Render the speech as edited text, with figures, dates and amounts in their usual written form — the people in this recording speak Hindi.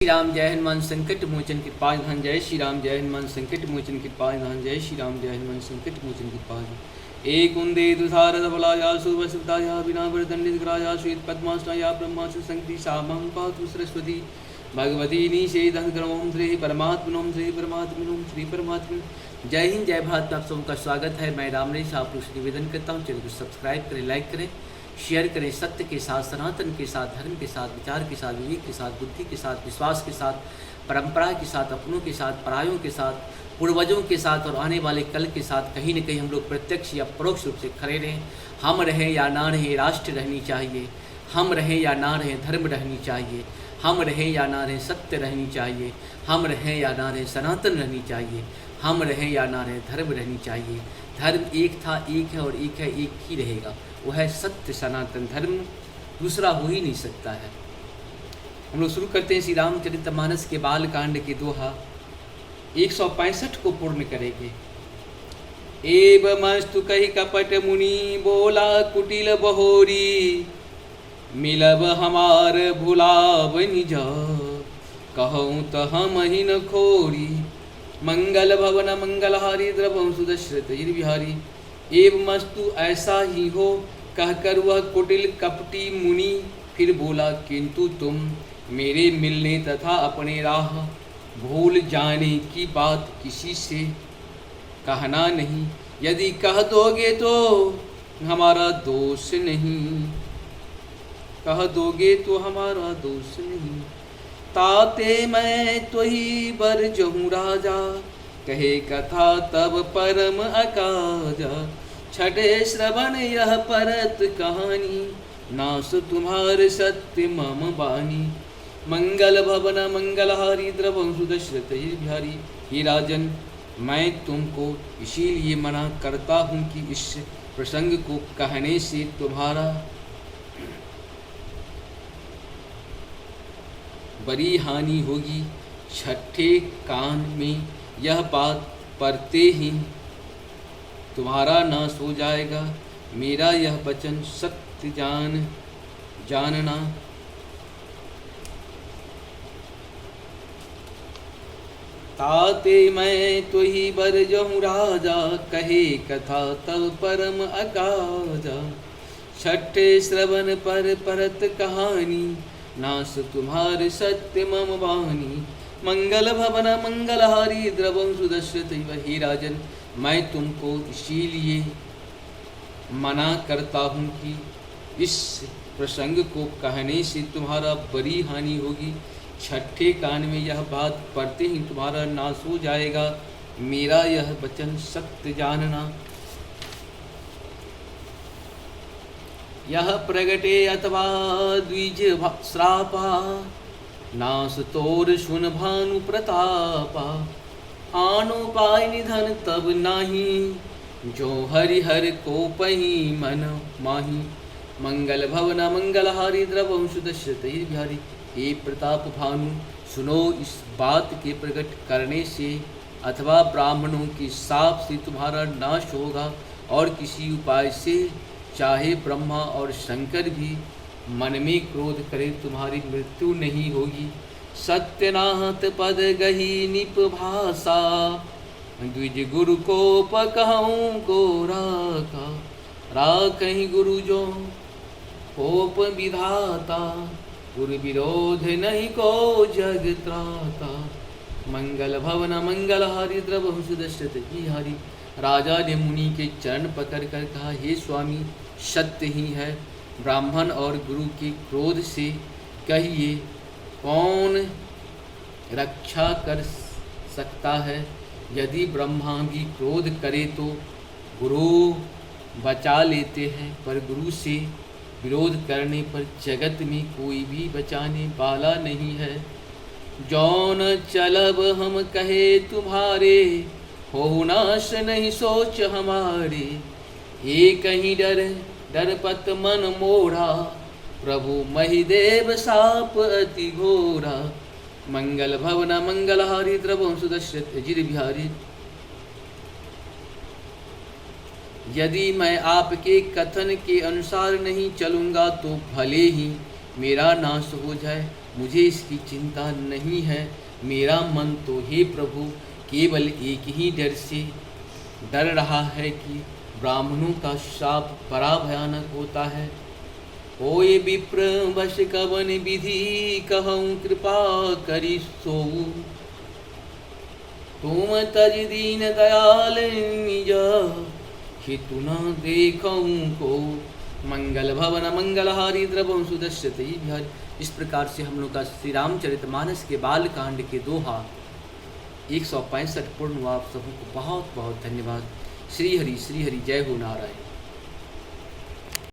श्री राम जय हनुमान संकट मोचन कृपाल धन जय श्री राम जय हनुमान संकट मोचन कृपाल धन जय श्री राम जय हनुमान संकट मोचन कृपाल एक उन्दे दुधारद बलाया सुवसुताया बिना वरदंडित कराया श्वेत पद्मासनाया ब्रह्मासु संगति सामं पातु सरस्वती भगवती निषेधं ग्रमों श्री परमात्मनों श्री परमात्मनों श्री परमात्मन। जय हिंद जय भारत। आप सबका स्वागत है। मैं रामरेश आप लोग से निवेदन करता हूँ, चैनल को सब्सक्राइब करें, लाइक करें, शेयर करें। सत्य के साथ, सनातन के साथ, धर्म के साथ, विचार के साथ, विवेक के साथ, बुद्धि के साथ, विश्वास के साथ, परंपरा के साथ, अपनों के साथ, परायों के साथ, पूर्वजों के साथ और आने वाले कल के साथ कहीं न कहीं हम लोग प्रत्यक्ष या परोक्ष रूप से खड़े रहें। हम रहें या ना रहें, राष्ट्र रहनी चाहिए। हम रहें या ना रहें, धर्म रहनी चाहिए। हम रहें या ना रहें, सत्य रहनी चाहिए। हम रहें या ना रहें, सनातन रहनी चाहिए। हम रहें या ना रहें, धर्म रहनी चाहिए। धर्म एक था, एक है और एक है, एक ही रहेगा। वो है सत्य सनातन धर्म, दूसरा हो ही नहीं सकता है। हम लोग शुरू करते हैं श्री रामचरितमानस के बाल कांड के दोहा 165 को पूर्ण करेंगे। एवमस्तु कहि कपट मुनि बोला कुटिल बहोरी, मिलब हमार भुलाव निज, कहूँ त हम ही न खोरी। मंगल भवन मंगलहारी द्रवम सुदशरथ बिहारी। एवमस्तु ऐसा ही हो कहकर वह कुटिल कपटी मुनि फिर बोला, किंतु तुम मेरे मिलने तथा अपने राह भूल जाने की बात किसी से कहना नहीं। यदि कह दोगे तो हमारा दोष नहीं, कह दोगे तो हमारा दोष नहीं। ताते मैं तो ही बर जहूँ राजा, कहे कथा तब परम अकाजा। छठे श्रवण यह परत कहानी, नास तुम्हार सत्य मम बानी। मंगल भवन मंगलहारी द्रवं सुदशरथ बिहारी। हे राजन, मैं तुमको इसीलिए मना करता हूँ कि इस प्रसंग को कहने से तुम्हारा बड़ी हानि होगी। छठे कान में यह बात पढ़ते ही तुम्हारा नाश हो जाएगा। मेरा यह वचन सत्य जानना। ताते मैं तो ही बर जहूँ राजा, कहे कथा तब परम अकाजा। छठे श्रवण पर परत कहानी, नास तुम्हार सत्य मम वाणी। मंगल भवन मंगलहारी द्रवं सुदशरथ। हे राजन, मैं तुमको इसीलिए मना करता हूँ कि इस प्रसंग को कहने से तुम्हारा बड़ी हानि होगी। छठे कान में यह बात पढ़ते ही तुम्हारा नाश हो जाएगा। मेरा यह वचन सत्य जानना। यह प्रगटे अथवा द्विज श्रापा, नास तोर सुन भानु प्रतापा। आनो पाय निधन तब नाही, जो हरिहर को पही मन माही। मंगल भवन मंगलहारी द्रवं सुदशरथ बिहारी। हे प्रताप भानु, सुनो, इस बात के प्रकट करने से अथवा ब्राह्मणों के शाप से तुम्हारा नाश होगा, और किसी उपाय से चाहे ब्रह्मा और शंकर भी मन में क्रोध करे तुम्हारी मृत्यु नहीं होगी। सत्यनाथ पद गही निप भाषा, द्विज गुरु को पकहूँ को राखा। राखहि गुरु जो कोप विधाता, गुरु विरोध नहीं को जग त्राता। मंगल भवन मंगलहारी द्रवं सुदशरथ बिहारी। राजा ने मुनि के चरण पकड़ कर कहा, हे स्वामी, सत्य ही है। ब्राह्मण और गुरु के क्रोध से कहिए कौन रक्षा कर सकता है। यदि ब्रह्मा भी क्रोध करे तो गुरु बचा लेते हैं, पर गुरु से विरोध करने पर जगत में कोई भी बचाने वाला नहीं है। जौन चलब हम कहे तुम्हारे, हो नाश नहीं सोच हमारे। हे कहीं डर पत मन मोरा, प्रभु महिदेव साप अति घोरा। मंगल भवन मंगलहारी द्रवं सुदशरथ बिहारी। यदि मैं आपके कथन के अनुसार नहीं चलूँगा तो भले ही मेरा नाश हो जाए, मुझे इसकी चिंता नहीं है। मेरा मन तो हे प्रभु केवल एक ही डर से डर रहा है कि ब्राह्मणों का शाप बड़ा भयानक होता है। ओ ये विप्र वश कवन विधि कहूँ कृपा करी सोऊ, तुम तज दीन दयाल निज हितु न देखूँ को। मंगल भवन मंगलहारी द्रवं सुदश्यते बिहारी। इस प्रकार से हम लोग का श्री रामचरितमानस के बाल कांड के दोहा 165 पूर्ण हुआ। आप सबों को बहुत बहुत धन्यवाद। श्री हरि जय हो नारायण।